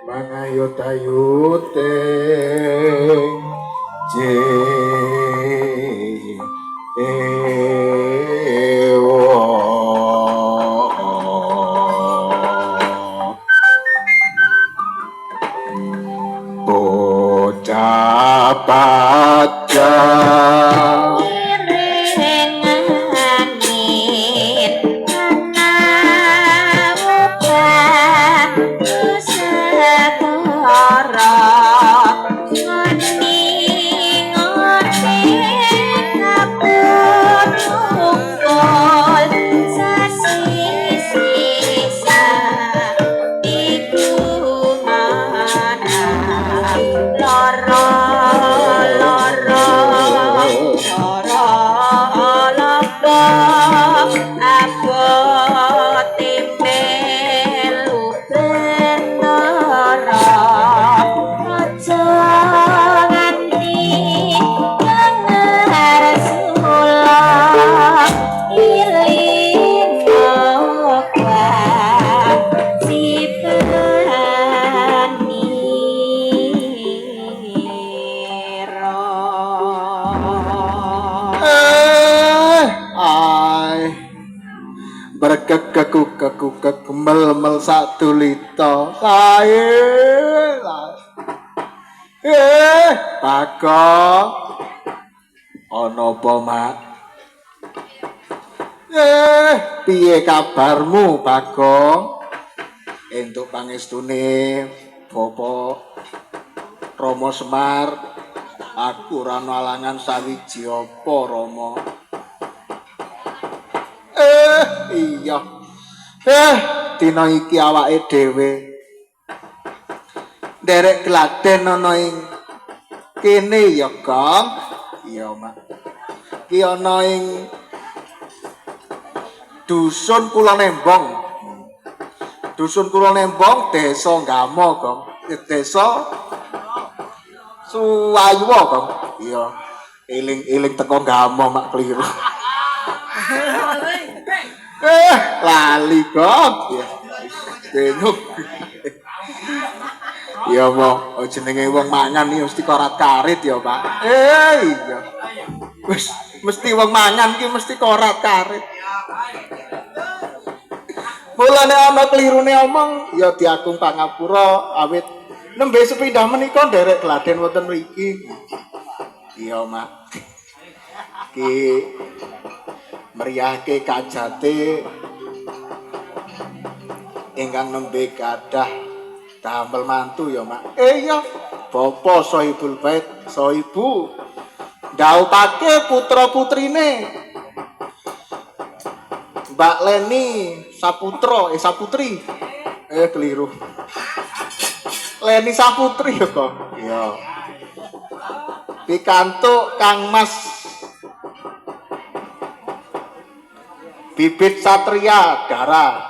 mangayut-ayuting jewa bocah pacang berkekekuk mel-mel satu lito kae Bagong ana apa mak piye kabarmu Bagong entuk pangestune Bapak Rama Semar aku ora ana alangan sawiji apa Rama iya dina iki awake dhewe nderek gladen ana ing kene ya Gong iya mak iki ana ing dusun Kula Nembong desa Gamo Gong desa Suwayuwa Gong iya eling teko Gamo mak kliru lali Gong ya denuk ya mo jenenge wong mangan iki mesti korat-karit ya Pak iya wis mesti wong mangan iki mesti korat-karit mulane ana klirune omong ya diagung pangapura awit nembe sepindah menika nderek gladen wonten mriki iya Mak iki mriyake kajate ingkang nembe kadah damel mantu ya Mak iya Bapak Sohibul Bait Sohibu ndhaupake putra-putrine Mbak Leni Saputri keliru Leni Saputri ya kok iya pikantuk Kang Mas Bibit Satria Dara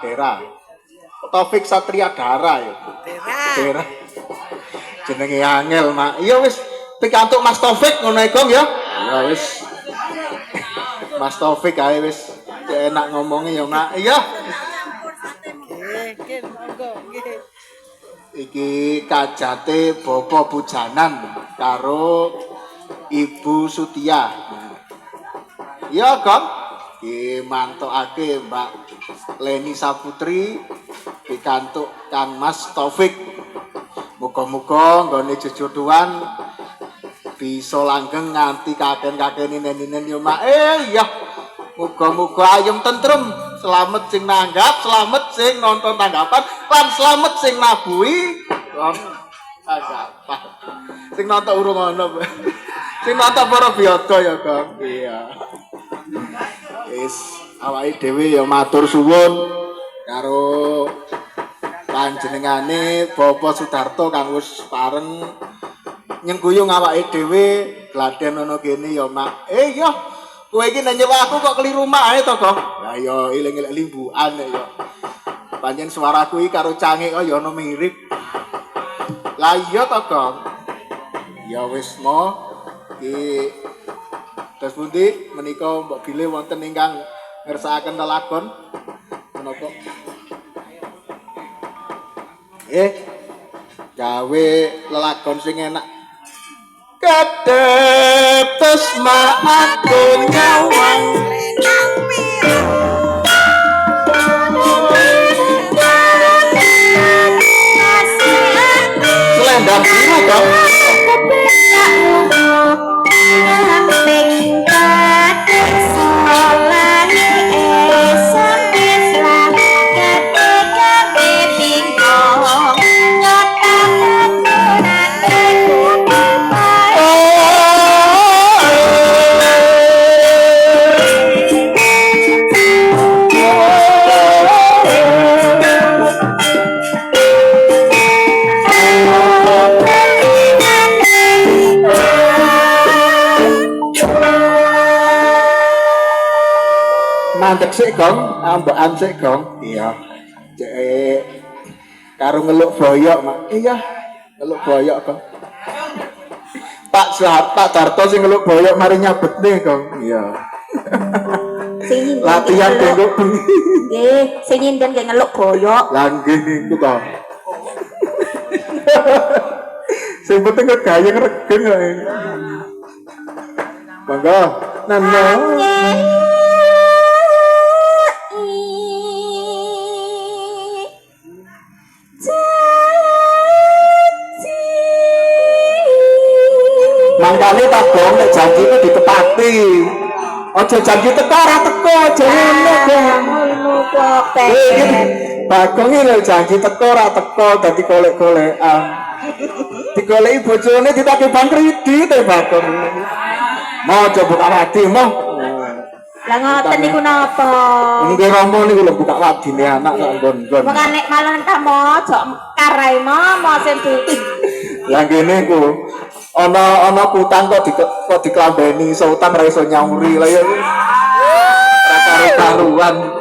Taufik Satria Dara ya Dera jenenge angel Mak iya wis pikantuk Mas Taufik ngono Gong ya ya wis Mas Taufik ae wis enak ngomongnya ya Mak iya iki kajate Bapak Bujanan karo Ibu Sutia iya Gong iki mantokake Mbak Leni Saputri pikantuk Kang Mas Taufik muga-muga nggone jejodohan bisa langgeng nganti kaken-kakene nenen yo Mak iya muga-muga ayem tentrem selamat sing nanggap selamat sing nonton tanggapan lan selamat sing nabuhi tanggapan sing nonton urung ana sing nonton para biada ya Kang iya wis awake dhewe ya matur suwun karo panjenengane Bapak Sudarto kang wis pareng nyengguyung awake dhewe gladen ana kene ya Mak iya kowe iki nek nyewa aku kok keliru mak ae to kok lah ya iling-iling limbukan ya pancen suaraku iki karo cangik kok ya ana mirip lah iya to kok ya wis mo iki terus pundi menika mbok bilih wonten ingkang ngersakaken lelagon menapa gawe lelakon sing enak. Kadep tesma aku nyawang selendang biru dong. Mandek sik Gong, ambekan sik Gong. Iya. Cek karo ngeluk boyok, Mak. Iya, ngeluk boyok Gong. Pak Darto sing ngeluk boyok mari nyabetne Gong. Iya. Sing latihan tengok bengi. nggih, sing nyinden nggih ngeluk boyok. Lah nggih niku to. Sing penting kok gayeng regen ae. Monggo, nana. Mangkane tak Gong nek janjine ditepati. Aja janji teko ora teko, aja ngono Gong. Ngono kok Bagong iki lho janji teko ora teko dadi golek-golekan. Digoleki bojone ditake bang kredit e Bagong. Mau coba buka wadi mau. Lah ngoten niku napa? Nggih romo niku lho buka wadine anak sak nggon-nggon. Makane malah ta mo jok karai mo sing Lah ngene ku ana kutang kok diklambeni iso utang ra iso nyauri lah ya. Ora karo karuan.